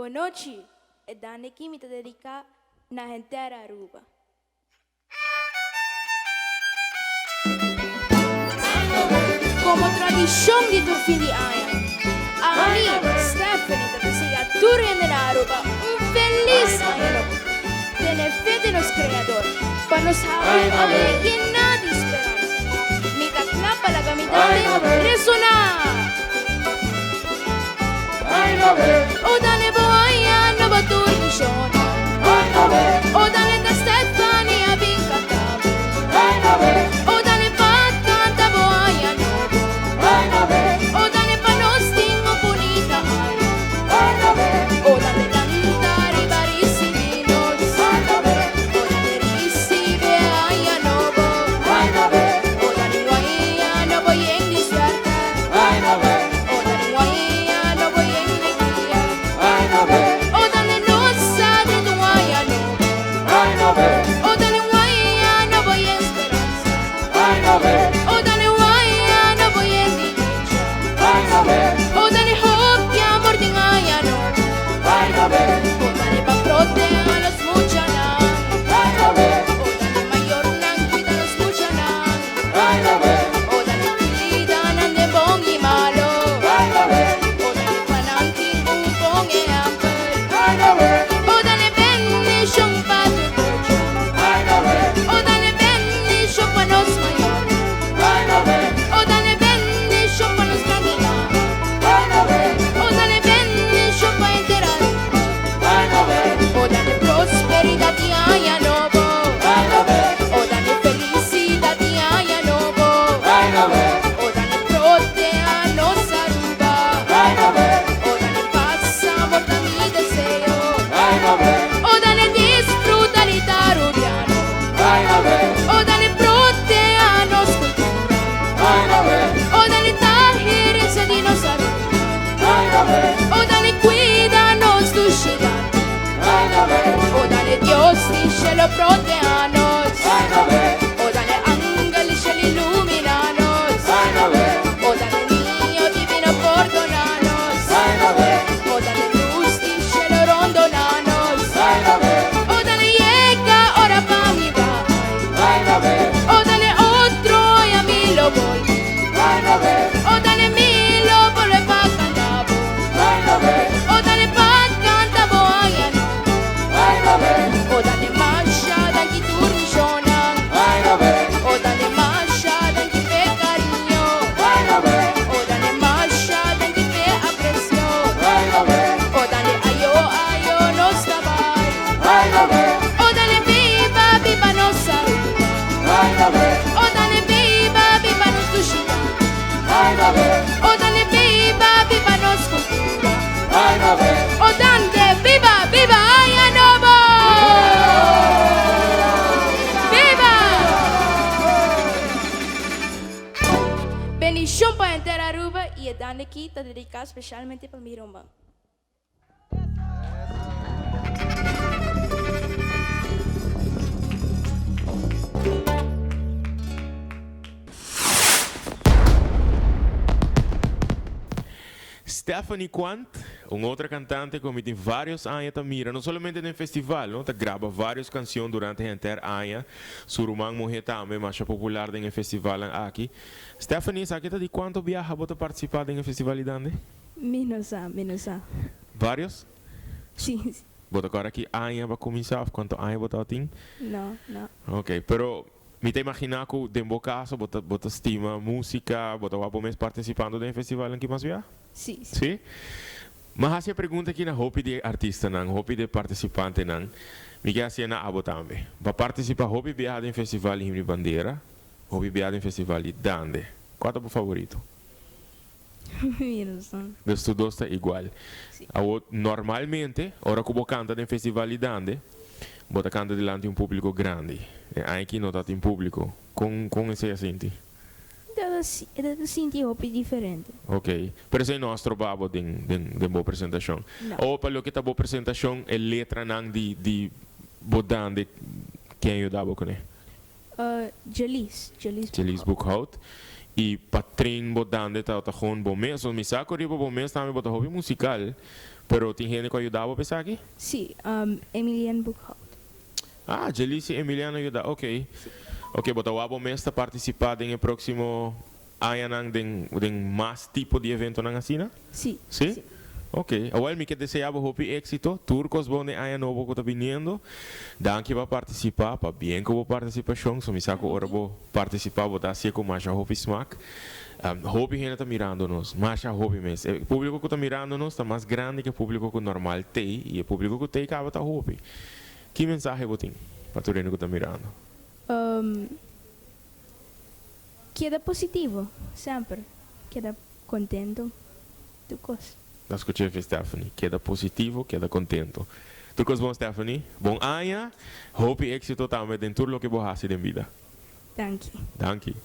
Boa noite. É Dani aqui me dedicar na gente Aruba. Como tradição de tu fim de ano, a mim, Stephanie, te deseja a tu gente Aruba feliz ano novo. Tiene fe de nos Creador, para nos haber llenar de esperanza. Mi clapa la caminata resonar. O dane boia nova turnichon. O dane da Stefania vincantavo. O dane pat canta boia novo. O dane panostingo bonita ai. O dane cantare barisi vinos. O dane risive aia novo. O dane guaia novo yen di suerte. O dane guaia novo yen o dane nossa de tu guaia novo. O dane guaia novo yen esperanza. O dane guaia novo yen dicha. O dane hope amor de guaia novo. O dane pa proteger los muchanan. O dane mayor nan cuida los muchanan. O dane cuida nan de bon y malo. O dane pananti un bon e amper. O dane bendición pa tu coche. O dane bendición pa nos mayor. O dane bendición pa nos caminar. O dane bendición pa enterar. O dane prosperidad y año nuevo. O dane felicidad y año nuevo. O dane proteger nos Aruba. O dane paz, amor, da mi deseo. O dane disfrutar y tarubiano. O dane proteger nos cultura. O dane tajirse de nos Aruba. O dane cuidanos tu ciudad. O dane Dios y cielo protejanos. O dane ángel y cielo iluminanos. O dane niño divino perdonanos. O dane luz y cielo rondonanos. O dane llega ora pa mi vai. O dane otro y a mí lo voy. O dane mi lo vuelve pa cantavo. O dane pa cantavo aia no. O dane masha dan ki turnishonan. O dane masha dan ki fe cariño. O dane masha dan ki fe aprecio. O dane ayo ayo nos tabay. O dane viva viva nos Aruba. O dane viva viva nos tushina. O dane viva viva nos cultura. O dane viva viva aia novo. Viva! Bendición para entera Aruba y el dane aqui está dedicado especialmente para mi irmã. Stephanie Quant, outra cantante que tem vários anos também, não somente no festival, não, grava várias canções durante a inteira ano. Surumang morre também, mas é popular no festival aqui. Stephanie, sabe de quanto viaja para participar no festival de Menos. Vários? Sim. Bota agora aqui ano para começar, quanto ano você tem? Não. Ok, pero me te imaginar que de caso você estima música, você vai mais participando no festival em que mais viaja? Sim. Sim? Mas a pergunta aqui na hobby de artista, na hobby de participante, me quer assim na abo também. Para participar, hobby viajar em festival de bandeira, hobby viajar em festival de dande. Qual é o favorito? Menos. Dos dois está igual. Sim. Normalmente, hora que você canta em festival de dande, você canta diante de público grande. Aqui não está em público. Com esse assim? Eu senti roupa diferente. Ok. Pero esse é nosso trabalho de boa apresentação. Ou para o que está boa apresentação, é letra não de bodande quem ajudava com ele? Jalis Boekhout. E para trein bodande tá gewoon bom mês. O misaco riba bom mês também bota hobby musical. Pero tem gente que ajudava a pensar aqui? Sim, Emiliano Buchholz. Ah, Jelice Emiliano ajuda. Ok. Ok, but o abo mês participar em próximo ano de mais tipo de evento na China? Sim. Sim? Ok. Well, me que desejava hope éxito. Turcos bom de ano novo que está vindo. Danke para participar, para bem que vou participação. So me saco ora vou participar, vou dar assim com mais hope smack. Hope gente está mirando nos, mais hope mesmo. O público que está mirando nos está mais grande que o público que normal tem e o público que tem acaba tá hope. Que mensagem você tem para todo mundo que está mirando? Queda positivo, sempre. Queda contento. Tu coisa. Da escutei Stephanie. Queda positivo, queda contento. Tu coisa bom, Stephanie? Bom ano. Hope éxito também dentro do que você faz em vida. Danke. Danke.